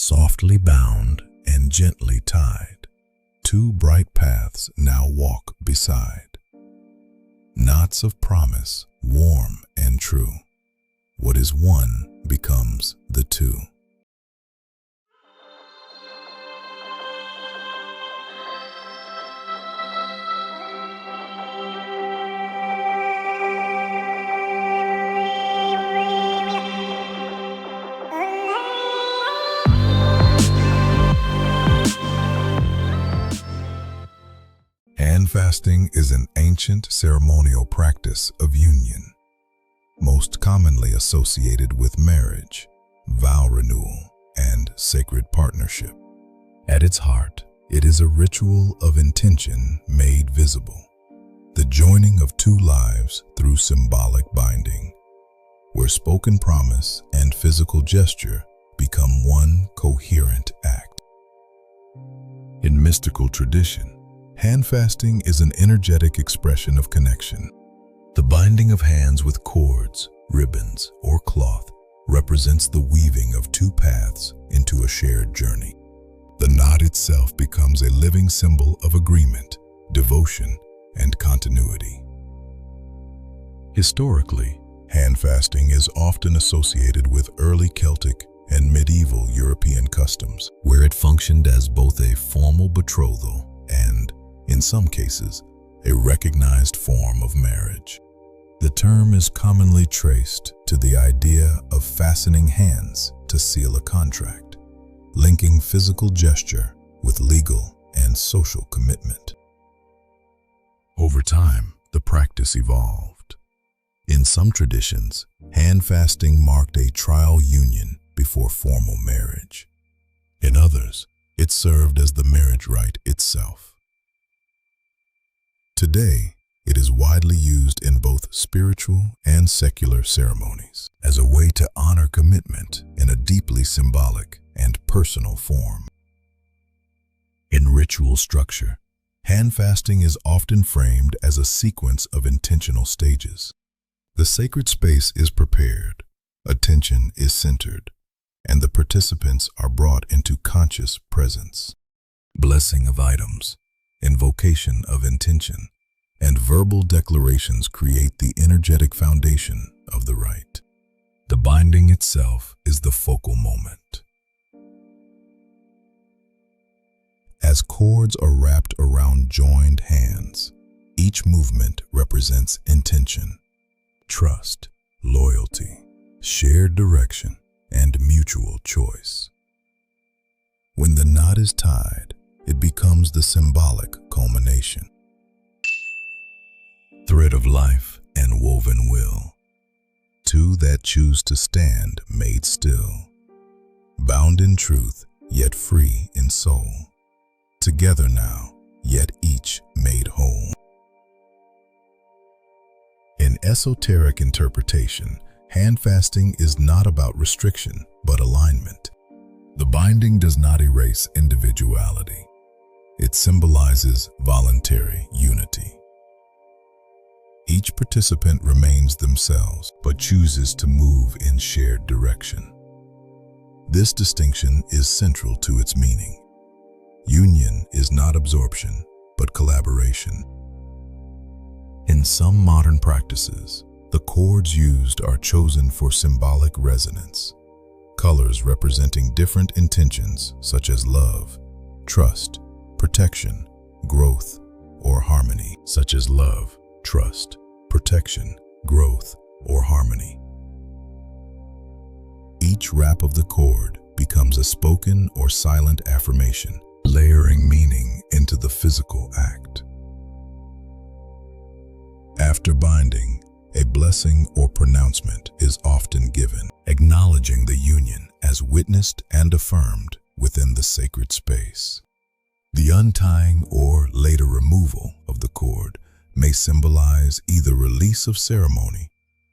softly bound and gently tied. Two bright paths now walk beside. Knots of promise, warm and true. What is one becomes the two. Handfasting is an ancient ceremonial practice of union, most commonly associated with marriage, vow renewal, and sacred partnership. At its heart, it is a ritual of intention made visible, the joining of two lives through symbolic binding, where spoken promise and physical gesture become one coherent act. In mystical tradition, handfasting is an energetic expression of connection. The binding of hands with cords, ribbons, or cloth represents the weaving of two paths into a shared journey. The knot itself becomes a living symbol of agreement, devotion, and continuity. Historically, handfasting is often associated with early Celtic and medieval European customs, where it functioned as both a formal betrothal and, in some cases, a recognized form of marriage. The term is commonly traced to the idea of fastening hands to seal a contract, linking physical gesture with legal and social commitment. Over time, the practice evolved. In some traditions, handfasting marked a trial union before formal marriage. In others, it served as the marriage rite itself. Today, it is widely used in both spiritual and secular ceremonies as a way to honor commitment in a deeply symbolic and personal form. In ritual structure, handfasting is often framed as a sequence of intentional stages. The sacred space is prepared, attention is centered, and the participants are brought into conscious presence. Blessing of items, invocation of intention, and verbal declarations create the energetic foundation of the rite. The binding itself is the focal moment. As cords are wrapped around joined hands, each movement represents intention, trust, loyalty, shared direction, and mutual choice. When the knot is tied, it becomes the symbolic culmination. Thread of life and woven will, two that choose to stand made still, bound in truth, yet free in soul, together now, yet each made whole. In esoteric interpretation, handfasting is not about restriction, but alignment. The binding does not erase individuality. It symbolizes voluntary unity. Each participant remains themselves, but chooses to move in shared direction. This distinction is central to its meaning. Union is not absorption, but collaboration. In some modern practices, the cords used are chosen for symbolic resonance, colors representing different intentions such as love, trust, protection, growth, or harmony, such as love, trust, protection, growth, or harmony. Each wrap of the cord becomes a spoken or silent affirmation, layering meaning into the physical act. After binding, a blessing or pronouncement is often given, acknowledging the union as witnessed and affirmed within the sacred space. The untying or later removal of the cord may symbolize either release of ceremony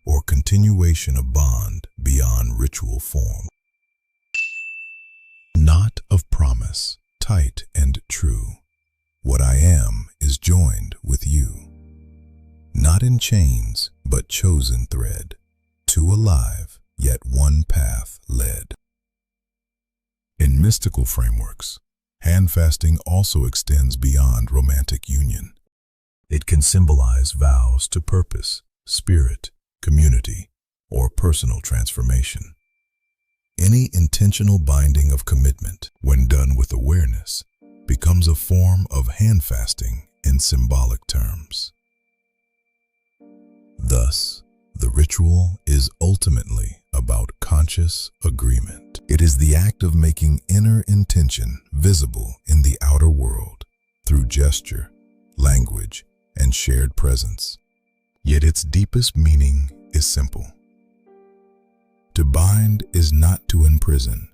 or continuation of bond beyond ritual form. Knot of promise, tight and true. What I am is joined with you. Not in chains, but chosen thread, two alive, yet one path led. In mystical frameworks, handfasting also extends beyond romantic union. It can symbolize vows to purpose, spirit, community, or personal transformation. Any intentional binding of commitment, when done with awareness, becomes a form of handfasting in symbolic terms. Thus, the ritual is ultimately about conscious agreement. It is the act of making inner intention visible in the outer world through gesture, language, and shared presence. Yet its deepest meaning is simple. To bind is not to imprison,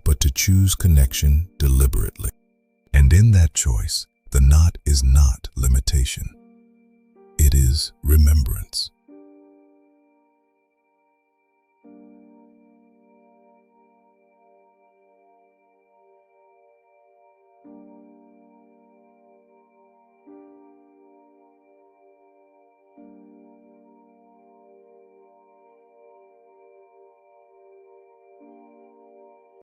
but to choose connection deliberately. And in that choice, the knot is not limitation. It is remembrance.